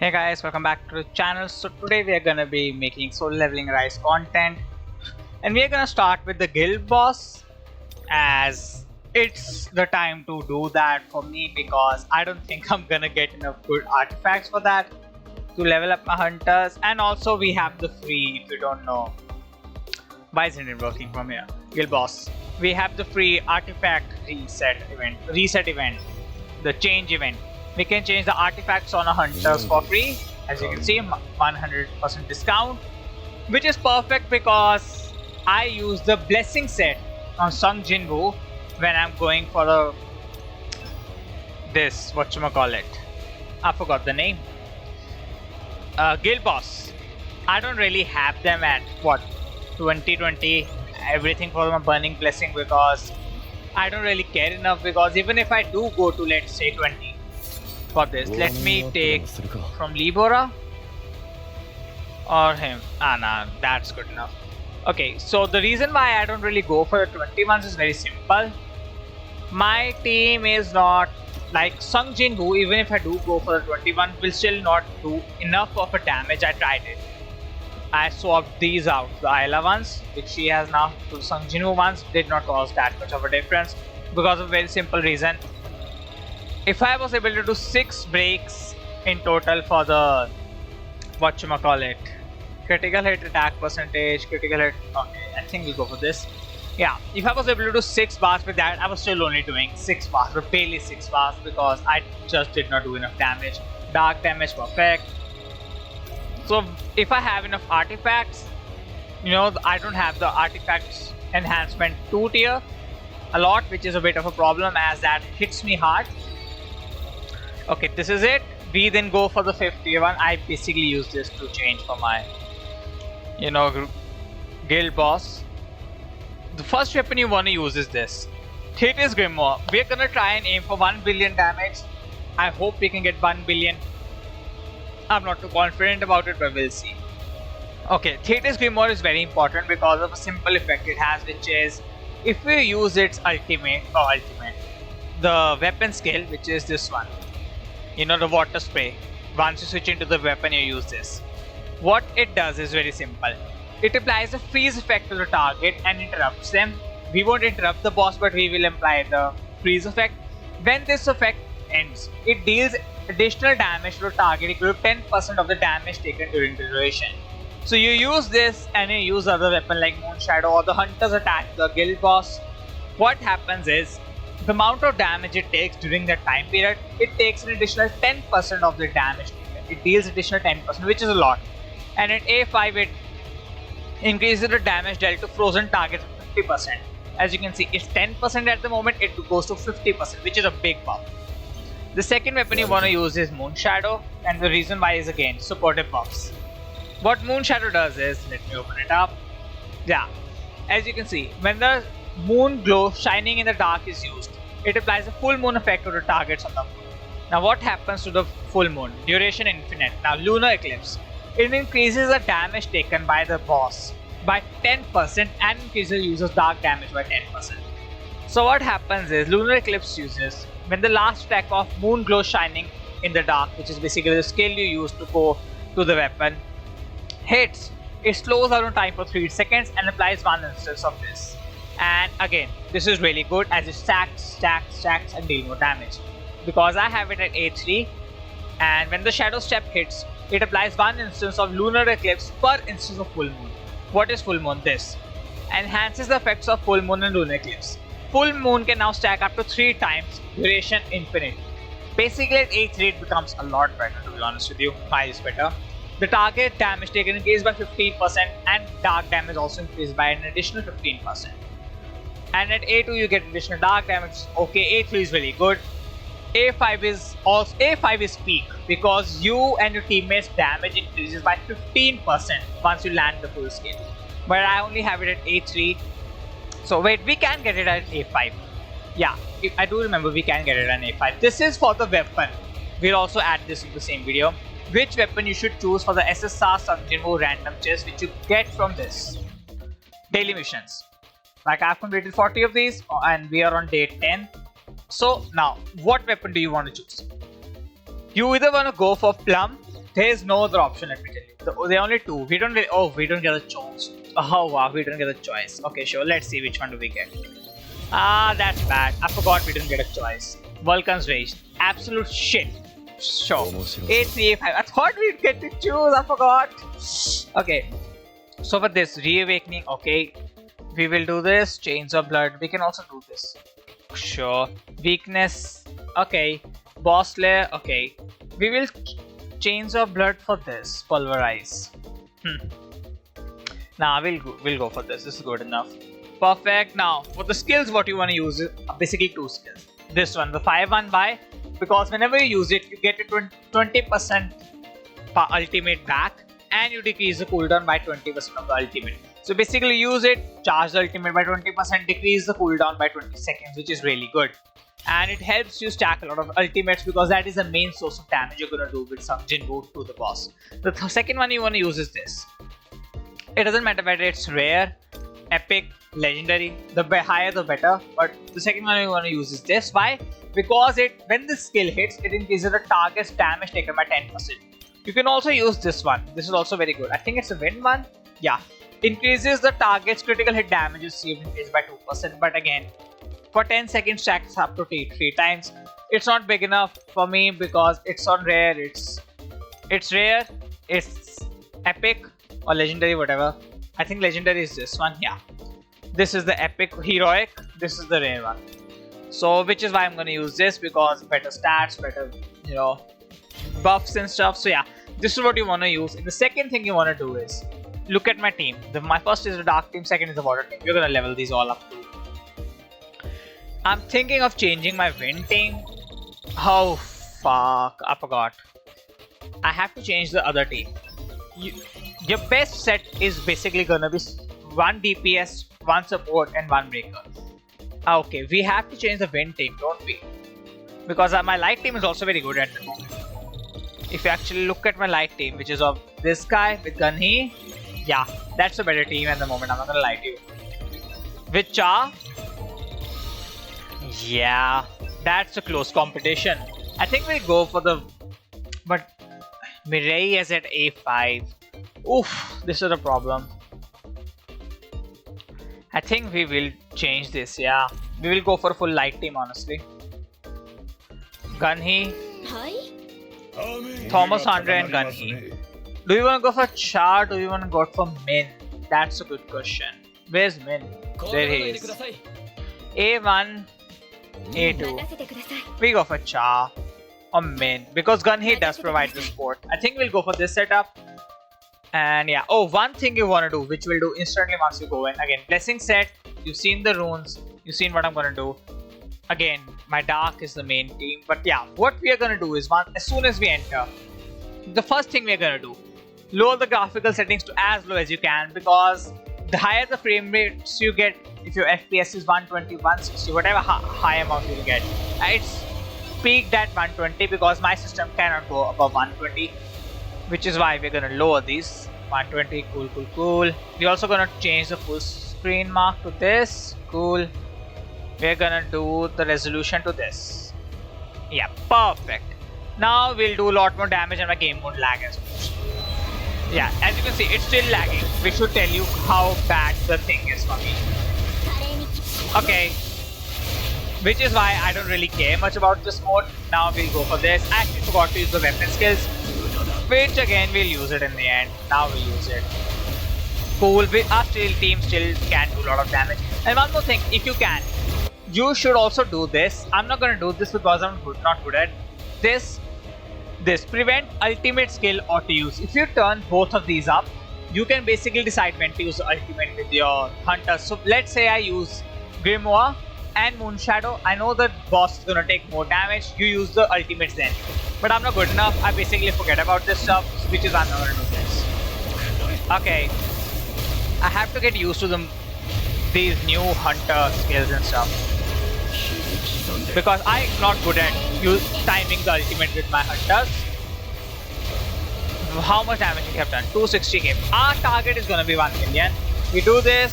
Hey guys, welcome back to the channel. So today we are gonna be making solo leveling rise content, and we are gonna start with the guild boss, as it's the time to do that for me because I don't think I'm gonna get enough good artifacts for that to level up my hunters. And also we have the free, if you don't know why isn't it working from here, guild boss, we have the free artifact reset event, the change event. We can change the artifacts on our hunters for free. As you can see, 100% discount, which is perfect because I use the blessing set on Sung Jinwoo when I'm going for this, whatchamacallit, I forgot the name, guild boss. I don't really have them at 20 everything for my burning blessing because I don't really care enough, because even if I do go to, let's say, 20 for this, let me take from Libora or him. Nah, that's good enough. Okay, so the reason why I don't really go for the 20 ones is very simple. My team is not like Sung Jinwoo. Even if I do go for the 21, will still not do enough of a damage. I tried it. I swapped these out, the Ayla ones, which she has now, to the Sung Jinwoo ones, did not cause that much of a difference because of a very simple reason. If I was able to do 6 breaks in total for the whatchamacallit, critical hit, attack percentage, critical hit, okay, I think we'll go for this. Yeah, if I was able to do 6 bars with that, I was still only doing 6 bars, but barely 6 bars because I just did not do enough damage. Dark damage, perfect. So if I have enough artifacts, I don't have the artifacts enhancement 2 tier a lot, which is a bit of a problem as that hits me hard. Okay, this is it. We then go for the 5th tier one. I basically use this to change for my, guild boss. The first weapon you want to use is this, Thetis Grimoire. We're gonna try and aim for 1 billion damage. I hope we can get 1 billion. I'm not too confident about it, but we'll see. Okay, Thetis Grimoire is very important because of a simple effect it has, which is if we use its ultimate, the weapon skill, which is this one, the water spray. Once you switch into the weapon, you use this. What it does is very simple. It applies a freeze effect to the target and interrupts them. We won't interrupt the boss, but we will apply the freeze effect. When this effect ends, it deals additional damage to the target equal to 10% of the damage taken during the duration. So you use this and you use other weapon like Moon Shadow or the hunters attack the guild boss. What happens is, the amount of damage it takes during that time period, it takes an additional 10% of the damage taken. It deals additional 10%, which is a lot. And at A5, it increases the damage dealt to frozen targets 50%. As you can see, it's 10% at the moment, it goes to 50%, which is a big buff. The second weapon you want to use is Moon Shadow, and the reason why is again supportive buffs. What Moon Shadow does is, let me open it up. Yeah, as you can see, when the moon glow shining in the dark is used, it applies a full moon effect to the targets on the moon. Now what happens to the full moon? Duration infinite. Now lunar eclipse. It increases the damage taken by the boss by 10% and increases the user's dark damage by 10%. So what happens is, lunar eclipse uses when the last attack of moon glow shining in the dark, which is basically the skill you use to go to the weapon, hits, it slows down time for 3 seconds and applies 1 instance of this. And again, this is really good as it stacks and deal more damage. Because I have it at A3, and when the shadow step hits, it applies 1 instance of lunar eclipse per instance of full moon. What is full moon? This enhances the effects of full moon and lunar eclipse. Full moon can now stack up to 3 times, duration infinite. Basically at A3 it becomes a lot better, to be honest with you. Why is better? The target damage taken increased by 15% and dark damage also increased by an additional 15%. And at A2 you get additional dark damage. Okay, A3 is really good. A5 is peak because you and your teammates damage increases by 15% once you land the full skill. But I only have it at A3. So wait, we can get it at A5. Yeah, I do remember we can get it at A5. This is for the weapon. We'll also add this in the same video. Which weapon you should choose for the SSR Sung Jinwoo random chest, which you get from this daily missions. Like, I've completed 40 of these and we are on day 10. So now, what weapon do you want to choose? You either want to go for Plum, There is no other option, let me tell you. There are only two. We don't get a choice. Oh wow, we don't get a choice. Okay, sure. Let's see which one do we get. Ah, that's bad. I forgot we didn't get a choice. Vulcan's Rage. Absolute shit. Sure. A3, A5. I thought we'd get to choose. I forgot. Okay. So for this, Reawakening. Okay. We will do this. Chains of Blood. We can also do this. Sure. Weakness. Okay. Boss Lair. Okay. We will Chains of Blood for this. Pulverize. Nah, we'll go for this. This is good enough. Perfect. Now, for the skills, what you want to use is basically two skills. This one, the 5-1 buy, because whenever you use it, you get a 20% ultimate back, and you decrease the cooldown by 20% of the ultimate. So basically, use it, charge the ultimate by 20%, decrease the cooldown by 20 seconds, which is really good. And it helps you stack a lot of ultimates because that is the main source of damage you're gonna do with some Jinwoo to the boss. The second one you want to use is this. It doesn't matter whether it's rare, epic, legendary, the higher the better, but the second one you want to use is this. Why? Because when this skill hits, it increases the target's damage taken by 10%. You can also use this one. This is also very good. I think it's a wind one. Yeah. Increases the target's critical hit damage received increased by 2%, but again, for 10 seconds stacks up to 3 times. It's not big enough for me because it's on rare, it's rare, it's epic or legendary, whatever. I think legendary is this one, yeah. This is the epic heroic, this is the rare one. So which is why I'm gonna use this, because better stats, better, you know, buffs and stuff. So yeah, this is what you wanna use. And the second thing you wanna do is look at my team. My first is the dark team, second is the water team. You're gonna level these all up too. I'm thinking of changing my wind team. Oh fuck, I forgot. I have to change the other team. Your best set is basically gonna be 1 DPS, 1 support and 1 breaker. Okay, we have to change the wind team, don't we? Because my light team is also very good at the moment. If you actually look at my light team, which is of this guy with Gunhee, yeah, that's a better team at the moment, I'm not gonna lie to you. With Cha, yeah, that's a close competition. I think we'll go for but Mireille is at A5. Oof, this is a problem. I think we will change this, yeah. We will go for a full light team, honestly. Gunhee, Thomas Andre and Gunhee. Do you want to go for Cha or do you want to go for Min? That's a good question. Where's Min? There he is. A1, A2. We go for Cha or Min because Gunhee does provide the support. I think we'll go for this setup. And yeah, oh, one thing you want to do, which we'll do instantly once you go in. Again, blessing set, you've seen the runes, you've seen what I'm gonna do. Again, my dark is the main team, but yeah, what we are gonna do is as soon as we enter, the first thing we're gonna do, lower the graphical settings to as low as you can, because the higher the frame rates you get, if your FPS is 120, 160, whatever high amount you'll get, it's peaked at 120 because my system cannot go above 120. Which is why we're gonna lower these. 120, cool. We're also gonna change the full screen mark to this, cool. We're gonna do the resolution to this. Yeah, perfect. Now we'll do a lot more damage and my game won't lag as much. Yeah, as you can see, it's still lagging, which should tell you how bad the thing is for me. Okay. Which is why I don't really care much about this mode. Now we'll go for this. I actually forgot to use the weapon skills, which again we'll use it in the end. Now we'll use it. Cool. Our team still can do a lot of damage. And one more thing, if you can, you should also do this. I'm not gonna do this because I'm not good at this. Prevent ultimate skill auto use. If you turn both of these up, you can basically decide when to use the ultimate with your hunters. So let's say I use Grimoire and Moonshadow. I know the boss is gonna take more damage. You use the ultimates then. But I'm not good enough. I basically forget about this stuff, which is I'm not gonna do this. Okay. I have to get used to these new hunter skills and stuff. Because I'm not good at timing the ultimate with my hunters. How much damage we have done? 260k. Our target is gonna be 1 million. We do this.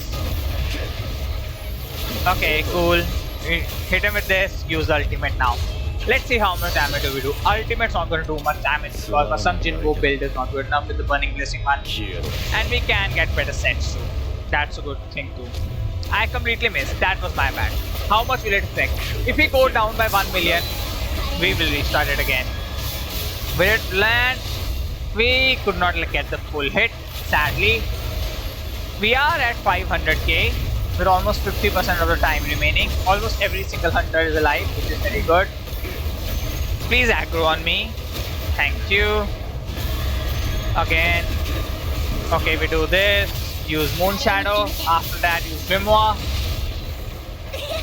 Okay, cool. We hit him with this. Use the ultimate now. Let's see how much damage do we do. Ultimate's not going to do much damage because my Sun Jinbo build is not good enough with the Burning Blessing one. And we can get better sets too. That's a good thing too. I completely missed. That was my bad. How much will it affect? If we go down by 1 million, we will restart it again. Will it land? We could not get the full hit, sadly. We are at 500k with almost 50% of the time remaining. Almost every single hunter is alive, which is very good. Please aggro on me. Thank you. Again. Okay, we do this. Use Moon Shadow. After that, use Grimoire.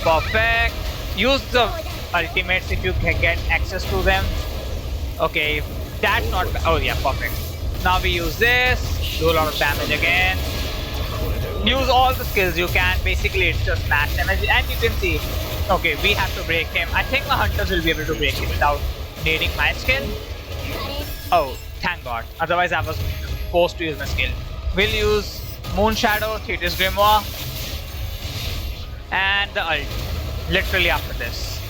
Perfect. Use the ultimates if you can get access to them. Okay, that's not. Oh, yeah, perfect. Now we use this. Do a lot of damage again. Use all the skills you can. Basically, it's just max damage. And you can see. Okay, we have to break him. I think my hunters will be able to break him without needing my skill. Oh, thank God. Otherwise, I was forced to use my skill. We'll use Moon Shadow, Thetis Grimoire, and the ult. Literally after this.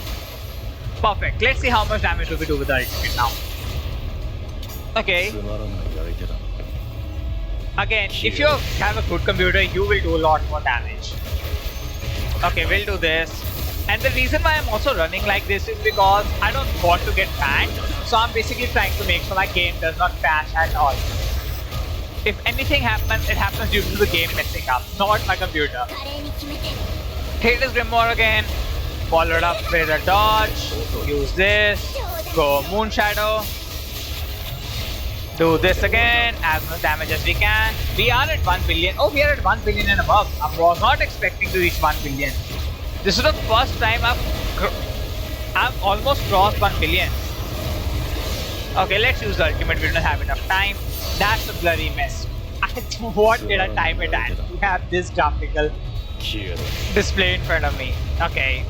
Perfect. Let's see how much damage do we do with the ultimate now. Okay. Again, if you have a good computer, you will do a lot more damage. Okay, we'll do this. And the reason why I'm also running like this is because I don't want to get banned. So I'm basically trying to make sure my game does not crash at all. If anything happens, it happens due to the game messing up, not my computer. Thetis Grimoire again. Followed up with a dodge. Use this. Go Moon Shadow. Do this again, as much damage as we can. We are at 1 billion. Oh, we are at 1 billion and above. I was not expecting to reach 1 billion. This is the first time I've almost crossed 1 billion. Okay, let's use the ultimate. We don't have enough time. That's a blurry mess. What did I time it at? We have this graphical display in front of me. Okay.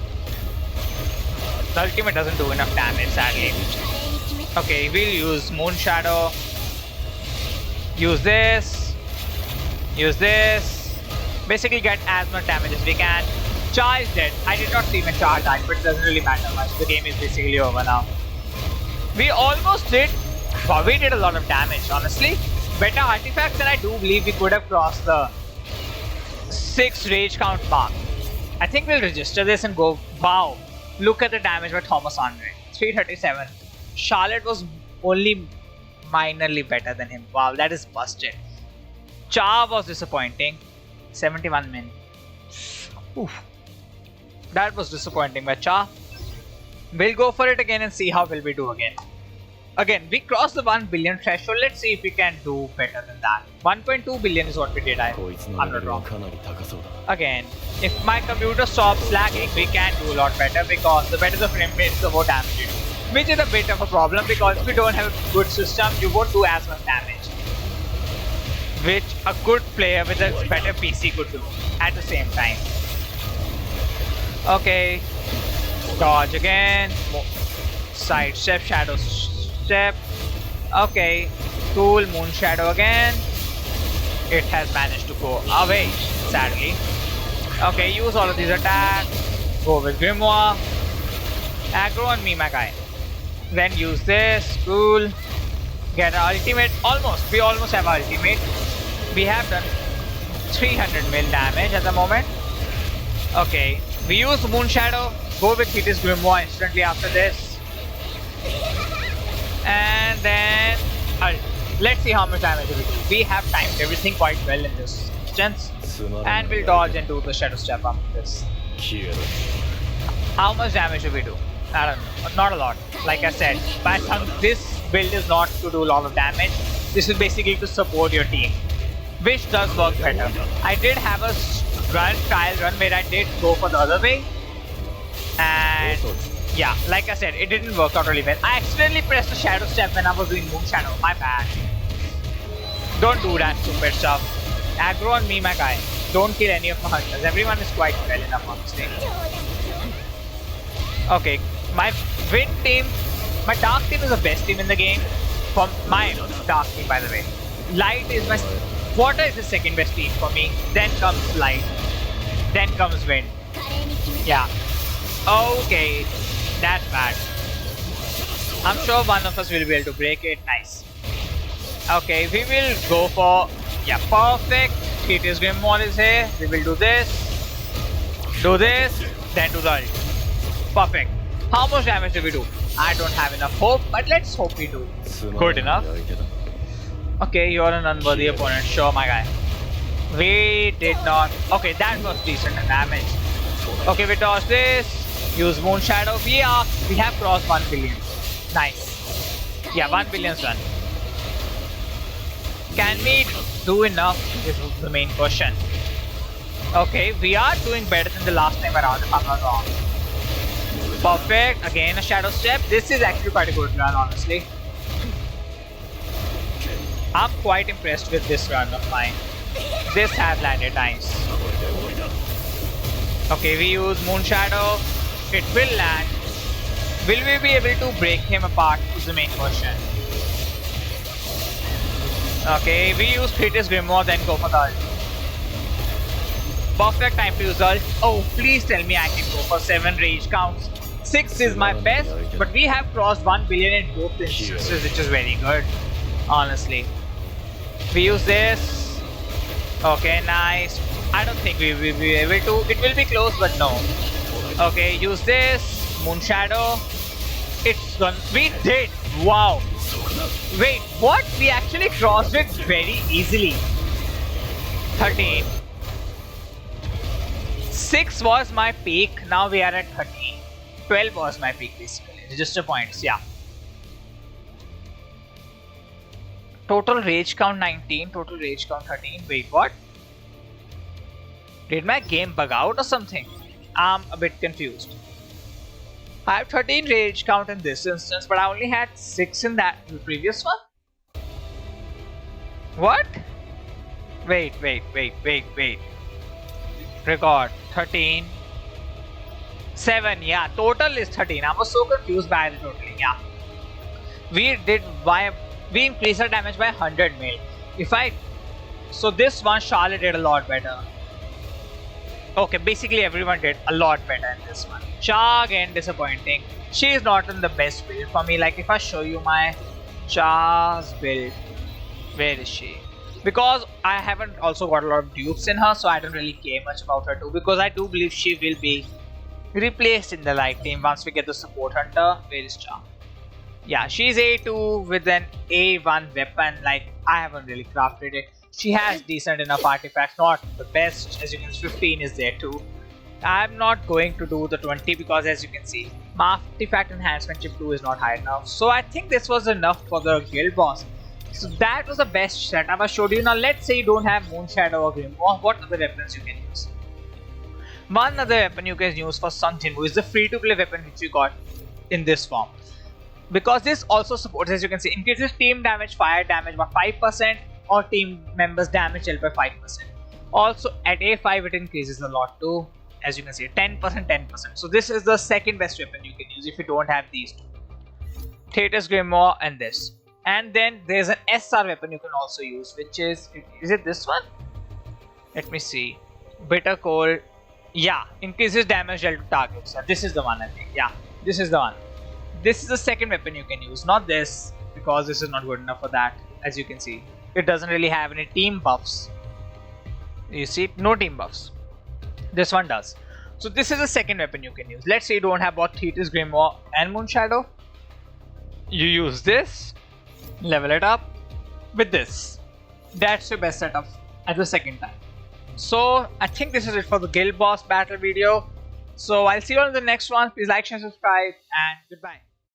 The ultimate doesn't do enough damage, sadly. Okay, we'll use Moon Shadow. Use this. Use this. Basically get as much damage as we can. Cha is dead. I did not see when Cha died, but it doesn't really matter much. The game is basically over now. We almost did. Wow, we did a lot of damage, honestly. Better artifacts, and I do believe we could have crossed the 6 rage count mark. I think we'll register this and go. Wow. Look at the damage by Thomas Andre. 337. Charlotte was only minorly better than him. Wow, that is busted. Cha was disappointing. 71 min. Oof. That was disappointing by Cha. We'll go for it again and see how will we do again. Again, we crossed the 1 billion threshold. Let's see if we can do better than that. 1.2 billion is what we did. I'm not wrong. Again, if my computer stops lagging, we can do a lot better because the better the frame rate, the more damage you do. Which is a bit of a problem because if you don't have a good system, you won't do as much damage. Which a good player with a better PC could do at the same time. Okay. Dodge again. Side step, shadow step. Okay. Cool. Moon Shadow again. It has managed to go away, sadly. Okay, use all of these attacks. Go with Grimoire. Aggro on me, my guy. Then use this. Cool. Get our ultimate. Almost. We almost have our ultimate. We have done 300 mil damage at the moment. Okay. We use Moon Shadow. Go with Thetis Grimoire instantly after this. And then let's see how much damage we do. We have timed everything quite well in this instance. And we'll dodge and do the Shadow Step after this. How much damage do we do? I don't know. Not a lot. Like I said, but this build is not to do a lot of damage. This is basically to support your team, which does work better. I did have a trial run where I did go for the other way. And yeah, like I said, it didn't work out really well. I accidentally pressed the Shadow Step when I was doing Moon Shadow. My bad. Don't do that stupid stuff. Aggro on me, my guy. Don't kill any of my hunters. Everyone is quite well enough on this team. Okay, my win team, my dark team is the best team in the game. For my dark team, by the way. Light is my... Water is the second best team for me. Then comes light. Then comes wind. Yeah. Okay. That's bad. I'm sure one of us will be able to break it. Nice. Okay, we will go for, yeah, perfect. Thetis Grimoire is here. We will do this, then do the ult. Perfect. How much damage do we do? I don't have enough hope, but let's hope we do good enough. Okay, you're an unworthy opponent. Sure, my guy. We did not. Okay, that was decent damage. Okay, we toss this. Use Moon Shadow. We have crossed 1 billion. Nice. Yeah, 1 billion's done. Can we do enough is the main question. Okay, we are doing better than the last time around if I'm not wrong. Perfect. Again a Shadow Step. This is actually quite a good run, honestly. I'm quite impressed with this run of mine. This has landed nice. Okay, we use Moon Shadow. It will land. Will we be able to break him apart is the main question. Okay, we use Thetis Grimoire, then go for the ult. Perfect time to use ult. Oh, please tell me I can go for 7 rage counts. 6 is my best, but we have crossed 1 billion in both instances, which is very good, honestly. We use this. Okay, nice. I don't think we will be able to. It will be close, but no. Okay, use this. Moon Shadow. It's gone. We did. Wow. Wait, what? We actually crossed it very easily. 13. 6 was my peak. Now we are at 13. 12 was my peak basically. Register points, yeah. Total rage count 19. Total rage count 13. Wait, what? Did my game bug out or something? I'm a bit confused. I have 13 rage count in this instance, but I only had 6 in that previous one. What? Wait. Record 13. 7, yeah. Total is 13. I was so confused by the totaling, yeah. We increased our damage by 100 mil. So this one Charlotte did a lot better. Okay, basically everyone did a lot better in this one. Cha again disappointing. She is not in the best build for me. Like if I show you my Cha's build, where is she? Because I haven't also got a lot of dupes in her, so I don't really care much about her too. Because I do believe she will be replaced in the light team once we get the support hunter. Where is Cha? Yeah, she's A2 with an A1 weapon. Like I haven't really crafted it. She has decent enough artifacts, not the best. As you can see, 15 is there too. I'm not going to do the 20 because as you can see, my artifact enhancement chip 2 is not high enough. So I think this was enough for the guild boss. So that was the best setup I showed you. Now let's say you don't have Moon Shadow or Grimoire. What other weapons you can use? One other weapon you can use for Sung Jinwoo is the free-to-play weapon which you got in this form. Because this also supports, as you can see, increases team damage, fire damage by 5%. Or team members damage dealt by 5%. Also at A5 it increases a lot too. As you can see, 10%. So this is the second best weapon you can use if you don't have these two. Thetis Grimoire and this. And then there's an SR weapon you can also use, which is it this one? Let me see. Bitter Cold. Yeah, increases damage dealt to targets. This is the one I think. Yeah, this is the one. This is the second weapon you can use, not this, because this is not good enough for that. As you can see, it doesn't really have any team buffs. You see, no team buffs. This one does. So this is the second weapon you can use. Let's say you don't have both Thetis Grimoire and Moon Shadow. You use this, level it up with this. That's your best setup at the second time. So I think this is it for the guild boss battle video. So I'll see you on the next one. Please like, share, subscribe, and goodbye.